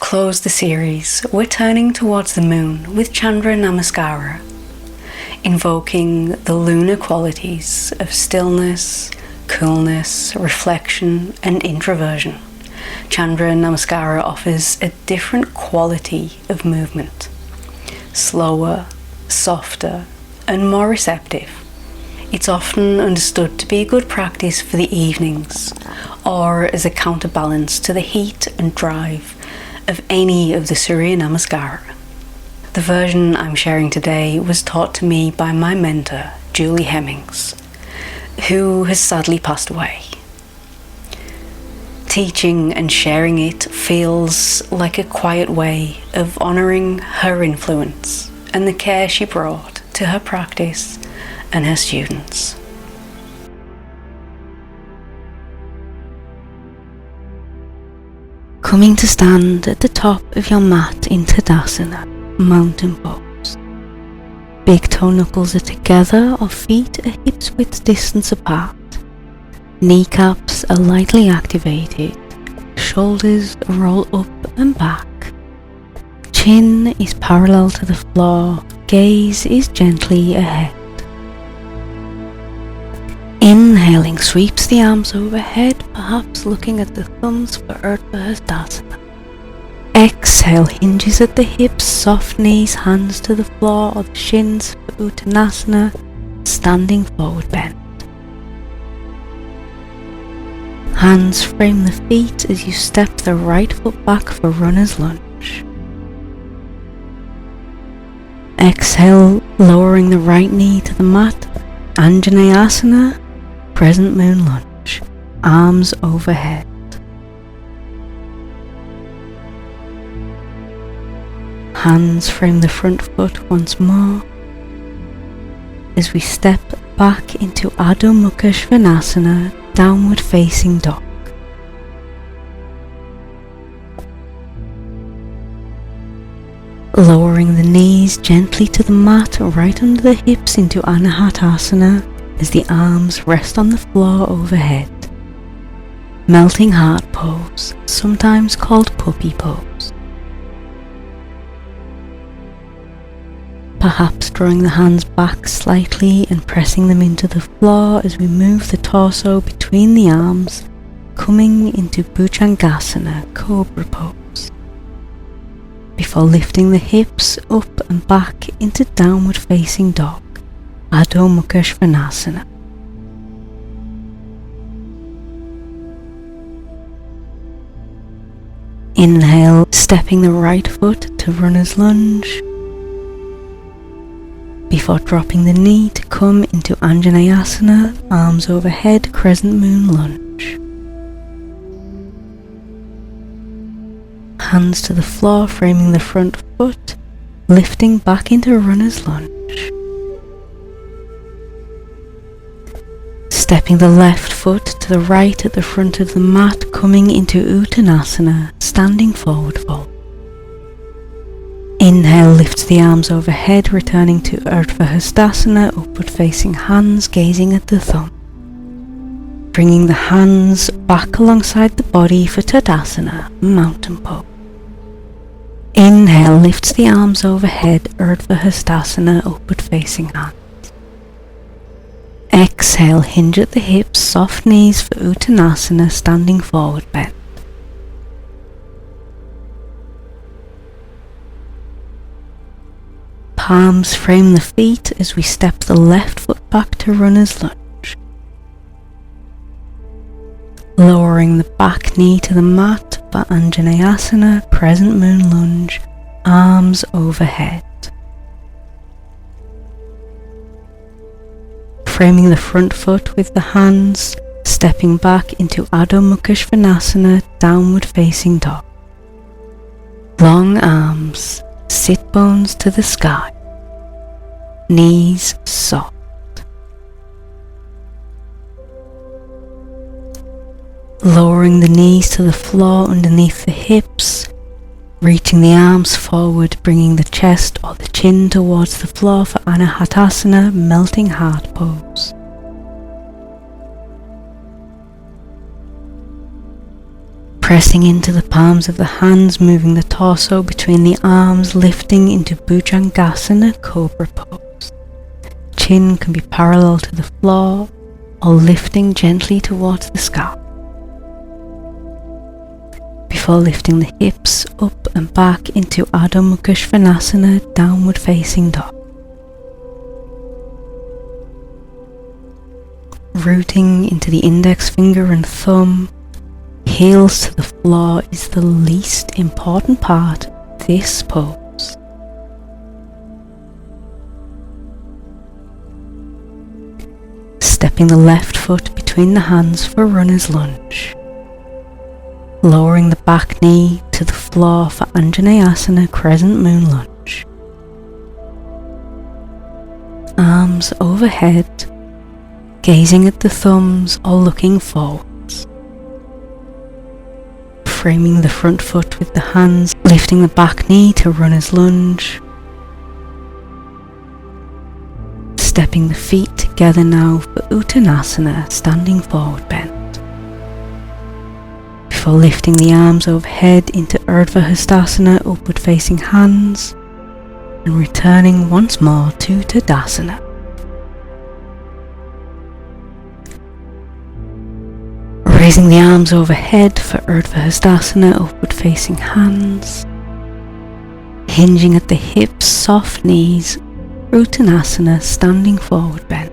close the series, we're turning towards the moon with Candra Namaskara, invoking the lunar qualities of stillness, coolness, reflection, and introversion. Candra Namaskara offers a different quality of movement, slower, softer, and more receptive. It's often understood to be a good practice for the evenings, or as a counterbalance to the heat and drive of any of the Surya Namaskara. The version I'm sharing today was taught to me by my mentor, Julie Hemmings, who has sadly passed away. Teaching and sharing it feels like a quiet way of honouring her influence and the care she brought to her practice and her students. Coming to stand at the top of your mat in Tadasana, mountain pose. Big toe knuckles are together or feet are hips width distance apart. Kneecaps are lightly activated. Shoulders roll up and back. Chin is parallel to the floor. Gaze is gently ahead. Inhaling sweeps the arms overhead, perhaps looking at the thumbs for Urdhva Hastasana. Exhale hinges at the hips, soft knees, hands to the floor or the shins for Uttanasana, standing forward bend. Hands frame the feet as you step the right foot back for runner's lunge. Exhale, lowering the right knee to the mat, Anjaneyasana, crescent moon lunge, arms overhead. Hands frame the front foot once more as we step back into Adho Mukha Svanasana, downward facing dog. Lowering the knees gently to the mat right under the hips into Anahatasana as the arms rest on the floor overhead. Melting heart pose, sometimes called puppy pose. Perhaps drawing the hands back slightly and pressing them into the floor as we move the torso between the arms, coming into Bhujangasana, cobra pose. Before lifting the hips up and back into downward facing dog, Adho Mukha Svanasana. Inhale, stepping the right foot to runner's lunge, before dropping the knee to come into Anjaneyasana, arms overhead, crescent moon lunge. Hands to the floor, framing the front foot, lifting back into runner's lunge. Stepping the left foot to the right at the front of the mat, coming into Uttanasana, standing forward fold. Inhale, lift the arms overhead, returning to Urdhva Hastasana, upward facing hands, gazing at the thumb. Bringing the hands back alongside the body for Tadasana, mountain pose. Inhale, lift the arms overhead, Urdhva Hastasana, upward facing hands. Exhale, hinge at the hips, soft knees for Uttanasana, standing forward bend. Palms frame the feet as we step the left foot back to runner's lunge. Lowering the back knee to the mat for Anjaneyasana, crescent moon lunge, arms overhead. Framing the front foot with the hands, stepping back into Adho Mukha Svanasana, downward facing dog. Long arms, sit bones to the sky, knees soft. Lowering the knees to the floor underneath the hips, reaching the arms forward, bringing the chest or the chin towards the floor for Anahatasana, melting heart pose. Pressing into the palms of the hands, moving the torso between the arms, lifting into Bhujangasana Cobra pose. Chin can be parallel to the floor or lifting gently towards the sky. Before lifting the hips up and back into Adho Mukha Svanasana, downward facing dog. Rooting into the index finger and thumb, heels to the floor is the least important part of this pose. Stepping the left foot between the hands for runner's lunge. Lowering the back knee to the floor for Anjaneyasana crescent moon lunge. Arms overhead, gazing at the thumbs or looking forwards. Framing the front foot with the hands, lifting the back knee to runner's lunge. Stepping the feet together now for Uttanasana, standing forward bend. Before lifting the arms overhead into Urdhva Hastasana, upward facing hands, and returning once more to Tadasana. Raising the arms overhead for Urdhva Hastasana, upward facing hands, hinging at the hips, soft knees, Uttanasana, standing forward bend.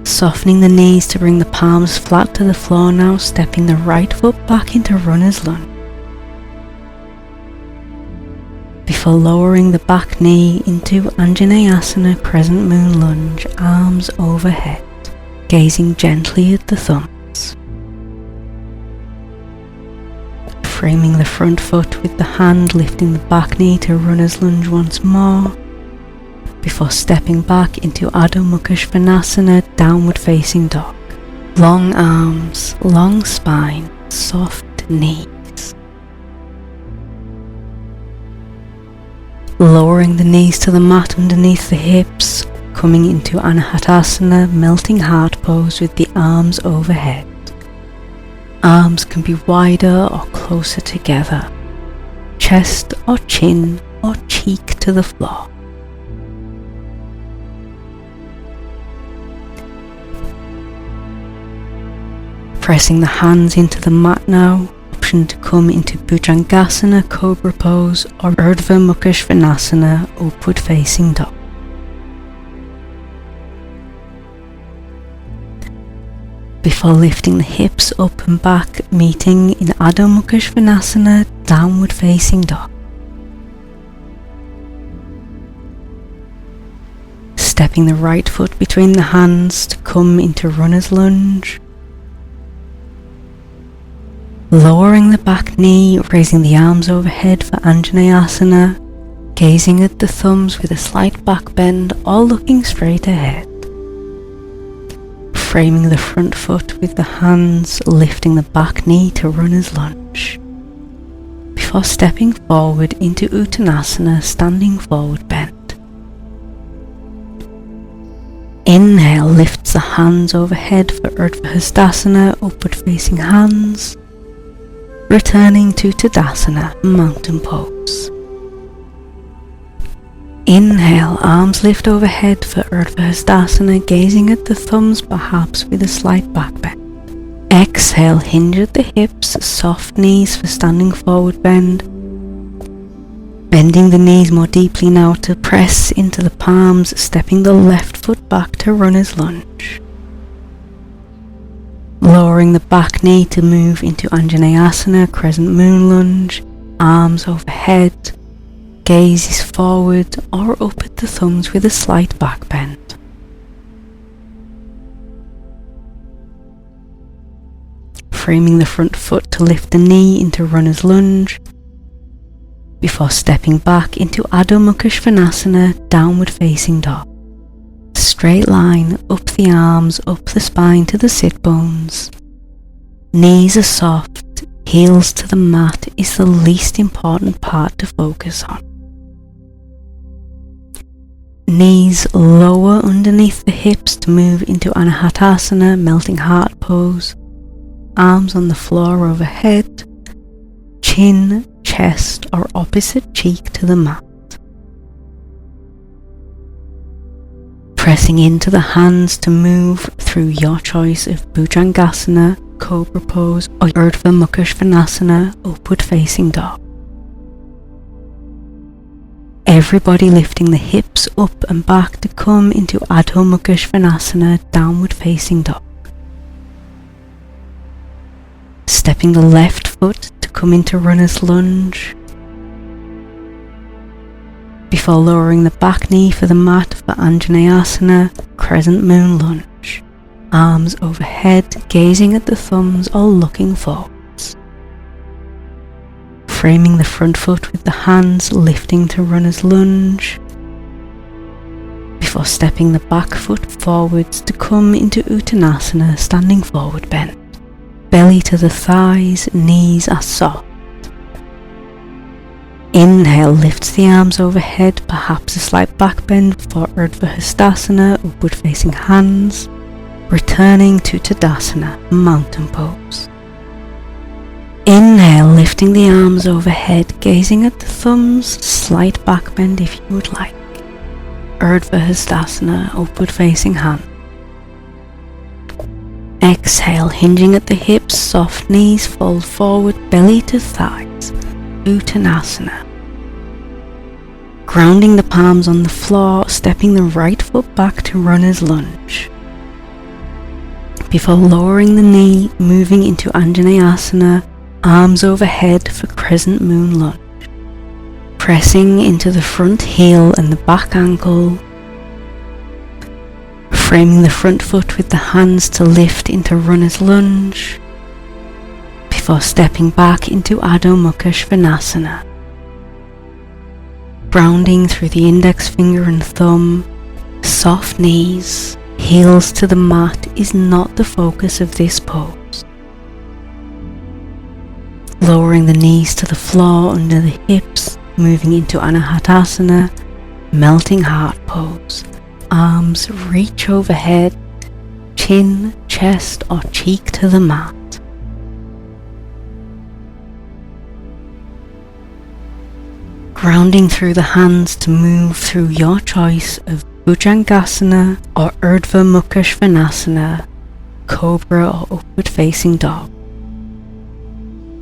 Softening the knees to bring the palms flat to the floor now, stepping the right foot back into runner's lunge. Before lowering the back knee into Anjaneyasana crescent moon lunge, arms overhead, gazing gently at the thumbs. Framing the front foot with the hand, lifting the back knee to runner's lunge once more, before stepping back into Adho Mukha Svanasana, downward facing dog. Long arms, long spine, soft knees. Lowering the knees to the mat underneath the hips, coming into Anahatasana, melting heart pose with the arms overhead. Arms can be wider or closer together, chest or chin or cheek to the floor. Pressing the hands into the mat now, option to come into Bhujangasana Cobra pose or Urdhva Mukha Svanasana, upward facing dog. Before lifting the hips up and back, meeting in Adho Mukha Svanasana, downward facing dog. Stepping the right foot between the hands to come into runner's lunge. Lowering the back knee, raising the arms overhead for Anjaneyasana, gazing at the thumbs with a slight back bend or looking straight ahead. Framing the front foot with the hands, lifting the back knee to runner's lunge. Before stepping forward into Uttanasana, standing forward bend. Inhale lifts the hands overhead for Urdhva Hastasana, upward facing hands. Returning to Tadasana, mountain pose. Inhale, arms lift overhead for Urdhva Hastasana, gazing at the thumbs perhaps with a slight back bend. Exhale, hinge at the hips, soft knees for standing forward bend. Bending the knees more deeply now to press into the palms, stepping the left foot back to runner's lunge. Lowering the back knee to move into Anjaneyasana, crescent moon lunge, arms overhead, gaze is forward or up at the thumbs with a slight back bend. Framing the front foot to lift the knee into runner's lunge, before stepping back into Adho Mukha Svanasana, downward facing dog. Straight line up the arms, up the spine to the sit bones. Knees are soft, heels to the mat is the least important part to focus on. knees lower underneath the hips to move into Anahatasana, melting heart pose. Arms on the floor overhead, chin, chest or opposite cheek to the mat. Pressing into the hands to move through your choice of Bhujangasana, Cobra Pose or Urdhva Mukha Svanasana, Upward Facing Dog. Everybody lifting the hips up and back to come into Adho Mukha Svanasana, Downward Facing Dog. Stepping the left foot to come into Runner's Lunge, before lowering the back knee for the mat for Anjaneyasana, Crescent Moon Lunge. Arms overhead, gazing at the thumbs or looking forwards. Framing the front foot with the hands, lifting to Runner's Lunge, before stepping the back foot forwards to come into Uttanasana, Standing Forward Bend. Belly to the thighs, knees are soft. Inhale, lifts the arms overhead, perhaps a slight back bend for Urdhva Hastasana, upward facing hands. Returning to Tadasana, mountain pose. Inhale, lifting the arms overhead, gazing at the thumbs, slight back bend if you would like. Urdhva Hastasana, upward facing hand. Exhale, hinging at the hips, soft knees, fold forward, belly to thighs. Uttanasana. Grounding the palms on the floor, stepping the right foot back to Runner's Lunge. Before lowering the knee, moving into Anjaneyasana, arms overhead for Crescent Moon Lunge. Pressing into the front heel and the back ankle. Framing the front foot with the hands to lift into Runner's Lunge, before stepping back into Adho Mukha Svanasana. Grounding through the index finger and thumb, soft knees, heels to the mat is not the focus of this pose. Lowering the knees to the floor under the hips, moving into Anahatasana, melting heart pose. Arms reach overhead, chin, chest or cheek to the mat. Grounding through the hands to move through your choice of Bhujangasana or Urdhva Mukha Svanasana, Cobra or Upward Facing Dog.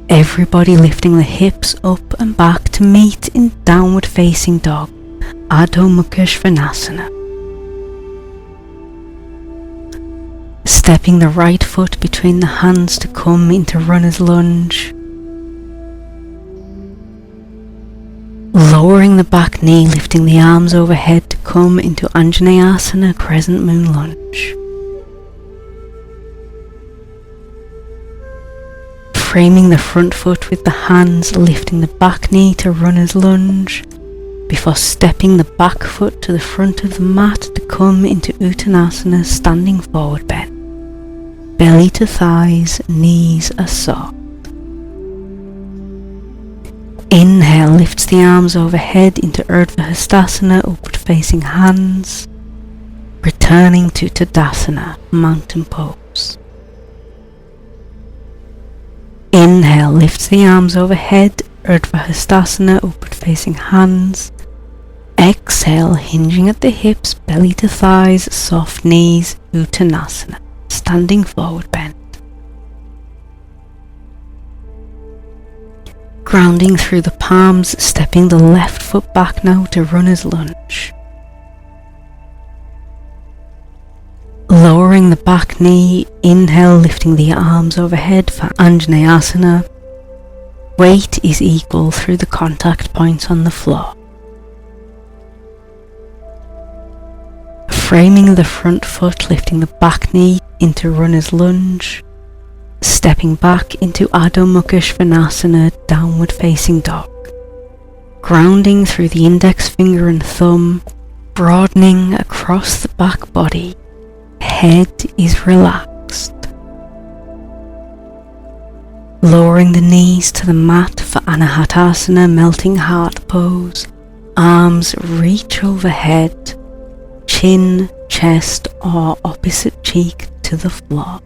Everybody lifting the hips up and back to meet in Downward Facing Dog, Adho Mukha Svanasana. Stepping the right foot between the hands to come into Runner's Lunge. Lowering the back knee, lifting the arms overhead to come into Anjaneyasana, Crescent Moon Lunge. Framing the front foot with the hands, lifting the back knee to Runner's Lunge, before stepping the back foot to the front of the mat to come into Uttanasana, Standing Forward Bend. Belly to thighs, knees are soft. Inhale, lifts the arms overhead into Urdhva Hastasana, upward facing hands. Returning to Tadasana, mountain pose. Inhale, lifts the arms overhead, Urdhva Hastasana, upward facing hands. Exhale, hinging at the hips, belly to thighs, soft knees, Uttanasana, Standing Forward Bend. Grounding through the palms, stepping the left foot back now to Runner's Lunge. Lowering the back knee, inhale, lifting the arms overhead for Anjaneyasana. Weight is equal through the contact points on the floor. Framing the front foot, lifting the back knee into Runner's Lunge. Stepping back into Adho Mukha Svanasana, Downward Facing Dog. Grounding through the index finger and thumb, broadening across the back body. Head is relaxed. Lowering the knees to the mat for Anahatasana, melting heart pose. Arms reach overhead, chin, chest or opposite cheek to the floor.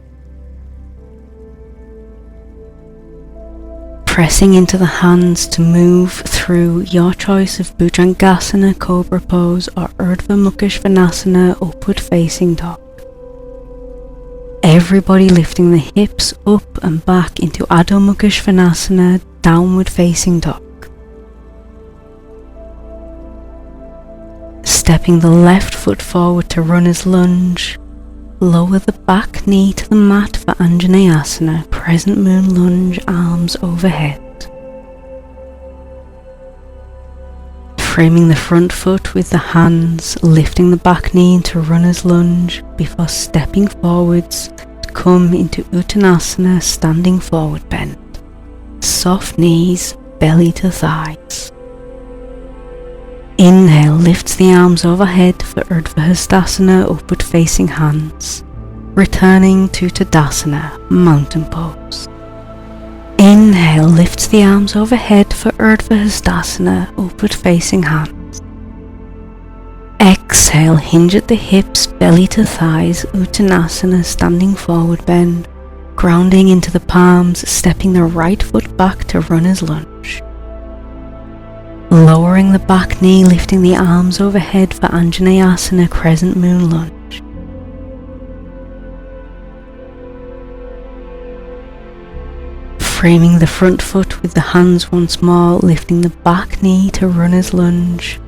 Pressing into the hands to move through your choice of Bhujangasana, Cobra Pose or Urdhva Mukha Svanasana, Upward Facing Dog. Everybody lifting the hips up and back into Adho Mukha Svanasana, Downward Facing Dog. Stepping the left foot forward to Runner's Lunge. Lower the back knee to the mat for Anjaneyasana, Crescent Moon Lunge, arms overhead. Framing the front foot with the hands, lifting the back knee into Runner's Lunge before stepping forwards to come into Uttanasana, Standing Forward Bend. Soft knees, belly to thighs. Inhale, lifts the arms overhead for Urdhva Hastasana, Upward Facing Hands. Returning to Tadasana, Mountain Pose. Inhale, lifts the arms overhead for Urdhva Hastasana, Upward Facing Hands. Exhale, hinge at the hips, belly to thighs, Uttanasana, Standing Forward Bend. Grounding into the palms, stepping the right foot back to Runner's Lunge. Lowering the back knee, lifting the arms overhead for Anjaneyasana, Crescent Moon Lunge. Framing the front foot with the hands once more, lifting the back knee to Runner's Lunge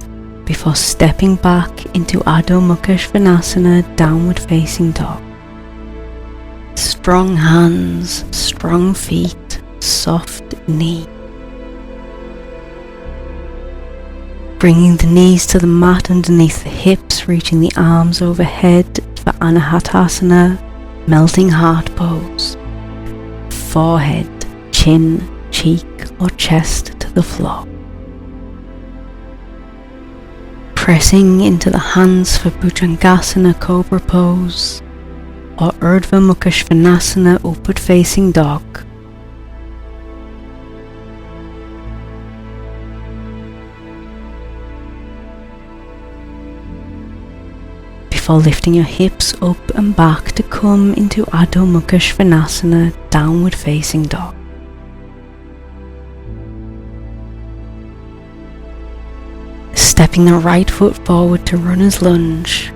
before stepping back into Adho Mukha Svanasana, Downward Facing Dog. Strong hands, strong feet, soft knee. Bringing the knees to the mat underneath the hips, reaching the arms overhead for Anahatasana, Melting Heart Pose. Forehead, chin, cheek or chest to the floor. Pressing into the hands for Bhujangasana, Cobra Pose or Urdhva Mukha Svanasana, Upward Facing Dog. Before lifting your hips up and back to come into Adho Mukha Svanasana, Downward Facing Dog. Stepping the right foot forward to Runner's Lunge.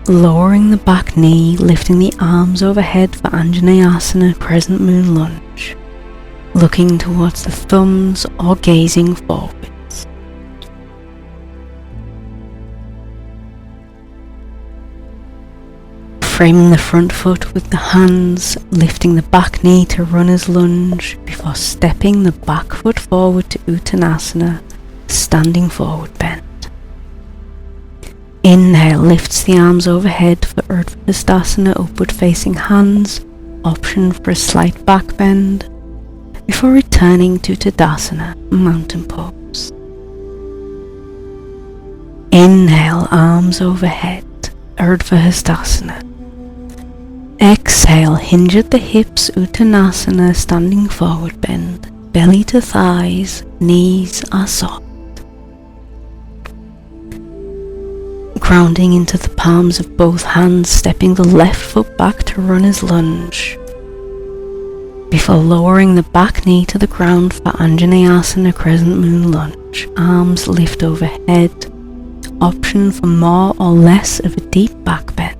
Lowering the back knee, lifting the arms overhead for Anjaneyasana, Crescent Moon Lunge. Looking towards the thumbs or gazing forward. Framing the front foot with the hands, lifting the back knee to Runner's Lunge before stepping the back foot forward to Uttanasana, Standing Forward Bend. Inhale, lifts the arms overhead for Urdhva Hastasana, Upward Facing Hands, option for a slight back bend, before returning to Tadasana, Mountain Pose. Inhale, arms overhead, Urdhva Hastasana. Exhale, hinge at the hips, Uttanasana, Standing Forward Bend, belly to thighs, knees are soft. Grounding into the palms of both hands, stepping the left foot back to Runner's Lunge. Before lowering the back knee to the ground for Anjaneyasana, Crescent Moon Lunge, arms lift overhead, option for more or less of a deep back bend.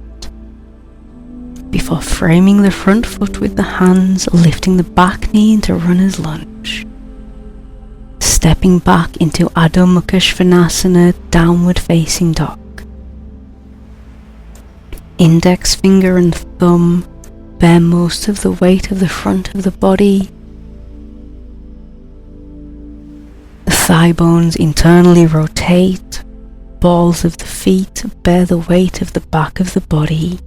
Before framing the front foot with the hands, lifting the back knee into Runner's Lunge. Stepping back into Adho Mukha Svanasana, Downward Facing Dog. Index finger and thumb bear most of the weight of the front of the body. The thigh bones internally rotate. Balls of the feet bear the weight of the back of the body.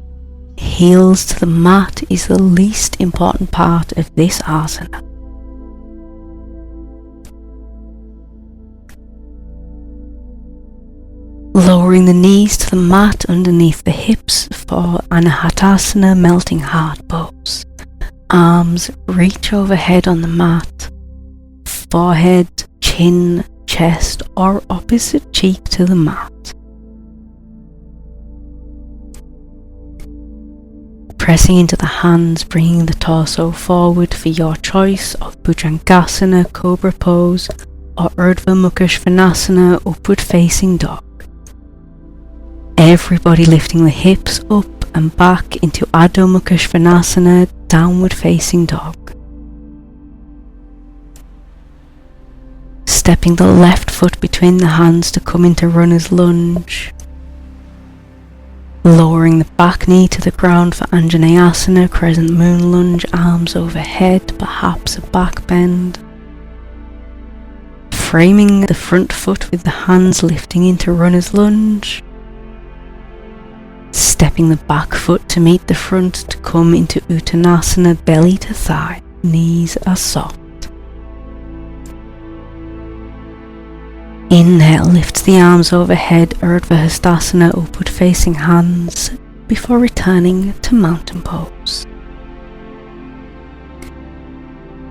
Heels to the mat is the least important part of this asana. Lowering the knees to the mat underneath the hips for Anahatasana, Melting Heart Pose. Arms reach overhead on the mat. Forehead, chin, chest or opposite cheek to the mat. Pressing into the hands, bringing the torso forward for your choice of Bhujangasana, Cobra Pose, or Urdhva Mukha Svanasana, Upward Facing Dog. Everybody lifting the hips up and back into Adho Mukha Svanasana, Downward Facing Dog. Stepping the left foot between the hands to come into Runner's Lunge. Lowering the back knee to the ground for Anjaneyasana, Crescent Moon Lunge, arms overhead, perhaps a back bend. Framing the front foot with the hands lifting into Runner's Lunge. Stepping the back foot to meet the front to come into Uttanasana, belly to thigh, knees are soft. Inhale, lift the arms overhead, Urdhva Hastasana, upward facing hands, before returning to mountain pose.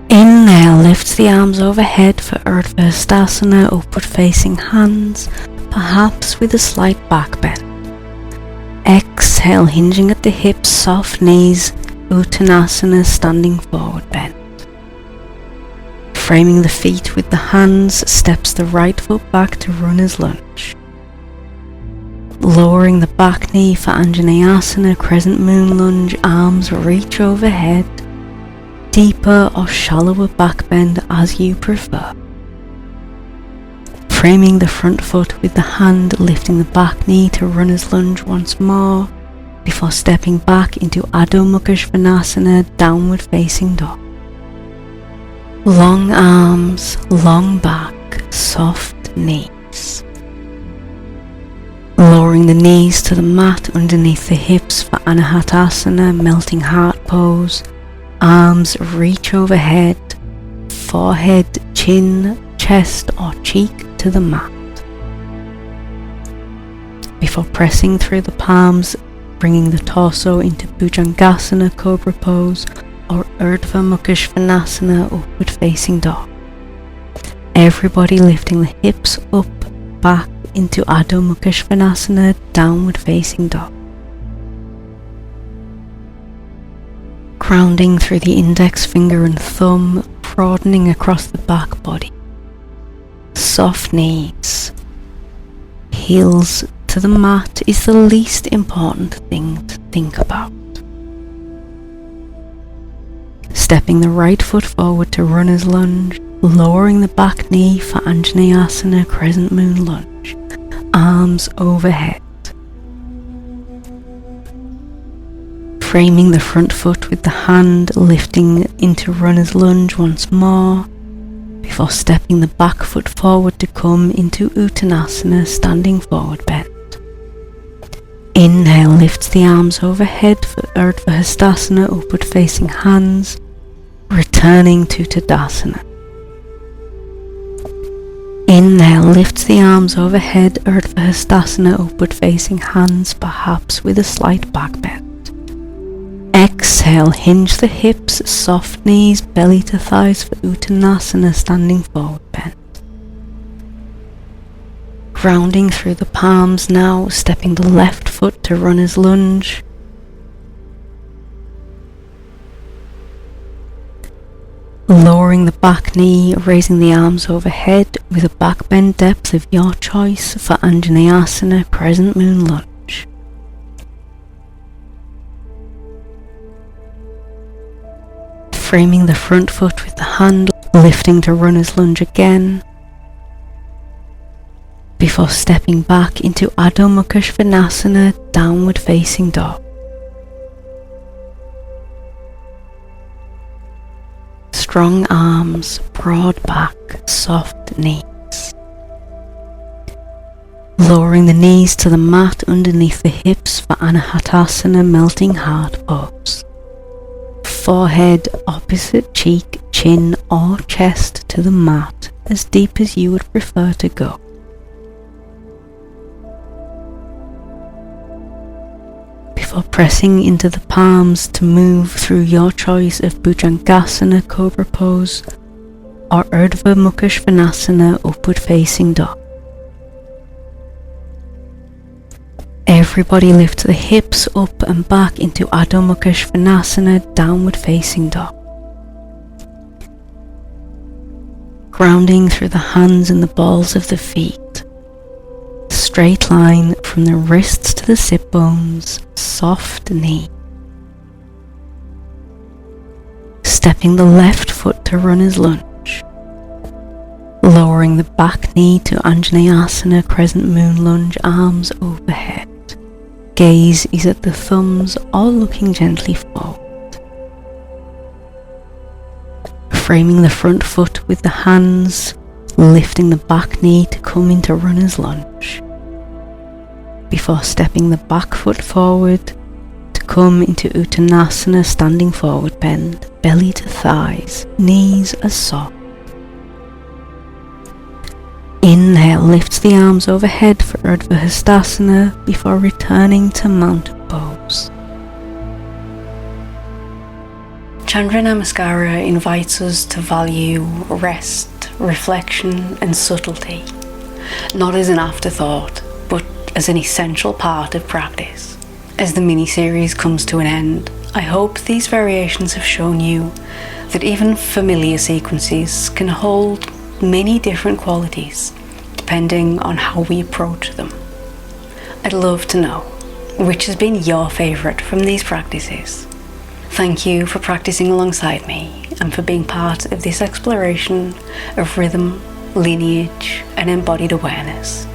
Inhale, lift the arms overhead for Urdhva Hastasana, upward facing hands, perhaps with a slight back bend. Exhale, hinging at the hips, soft knees, Uttanasana, standing forward bend. Framing the feet with the hands, steps the right foot back to Runner's Lunge. Lowering the back knee for Anjaneyasana, Crescent Moon Lunge, arms reach overhead, deeper or shallower back bend as you prefer. Framing the front foot with the hand, lifting the back knee to Runner's Lunge once more, before stepping back into Adho Mukha Svanasana, Downward Facing Dog. Long arms, long back, soft knees. Lowering the knees to the mat underneath the hips for Anahatasana, Melting Heart Pose. Arms reach overhead, forehead, chin, chest or cheek to the mat. Before pressing through the palms, bringing the torso into Bhujangasana, Cobra Pose, or Urdhva Mukha Svanasana, Upward Facing Dog. Everybody lifting the hips up, back into Adho Mukha Svanasana, Downward Facing Dog. Grounding through the index finger and thumb, broadening across the back body. Soft knees. Heels to the mat is the least important thing to think about. Stepping the right foot forward to Runner's Lunge, lowering the back knee for Anjaneyasana, Crescent Moon Lunge, arms overhead. Framing the front foot with the hand, lifting into Runner's Lunge once more, before stepping the back foot forward to come into Uttanasana, standing forward bend. Inhale, lift the arms overhead for Urdhva Hastasana, upward facing hands, returning to Tadasana. Inhale, lift the arms overhead, Urdhva Hastasana, upward facing hands, perhaps with a slight back bend. Exhale, hinge the hips, soft knees, belly to thighs for Uttanasana, standing forward bend. Grounding through the palms now, stepping the left foot to Runner's Lunge. Lowering the back knee, raising the arms overhead with a back bend depth of your choice for Anjaneyasana, Crescent Moon Lunge. Framing the front foot with the hand, lifting to Runner's Lunge again, before stepping back into Adho Mukha Svanasana, Downward Facing Dog. Strong arms, broad back, soft knees. Lowering the knees to the mat underneath the hips for Anahatasana, Melting Heart Pose. Forehead, opposite cheek, chin or chest to the mat, as deep as you would prefer to go. Before pressing into the palms to move through your choice of Bhujangasana, Cobra Pose, or Urdhva Mukha Svanasana, Upward Facing Dog. Everybody lift the hips up and back into Adho Mukha Svanasana, downward facing dog. Grounding through the hands and the balls of the feet. Straight line from the wrists to the sit bones, soft knee. Stepping the left foot to runner's lunge. Lowering the back knee to Anjaneyasana, crescent moon lunge, arms overhead. Gaze is at the thumbs, all looking gently forward. Framing the front foot with the hands, lifting the back knee to come into runner's lunge. Before stepping the back foot forward to come into Uttanasana, standing forward bend, belly to thighs, knees are soft. Inhale, lifts the arms overhead for Urdhva Hastasana before returning to mountain pose. Chandra Namaskara invites us to value rest, reflection and subtlety, not as an afterthought, but as an essential part of practice. As the mini-series comes to an end, I hope these variations have shown you that even familiar sequences can hold many different qualities depending on how we approach them. I'd love to know which has been your favourite from these practices. Thank you for practicing alongside me and for being part of this exploration of rhythm, lineage and embodied awareness.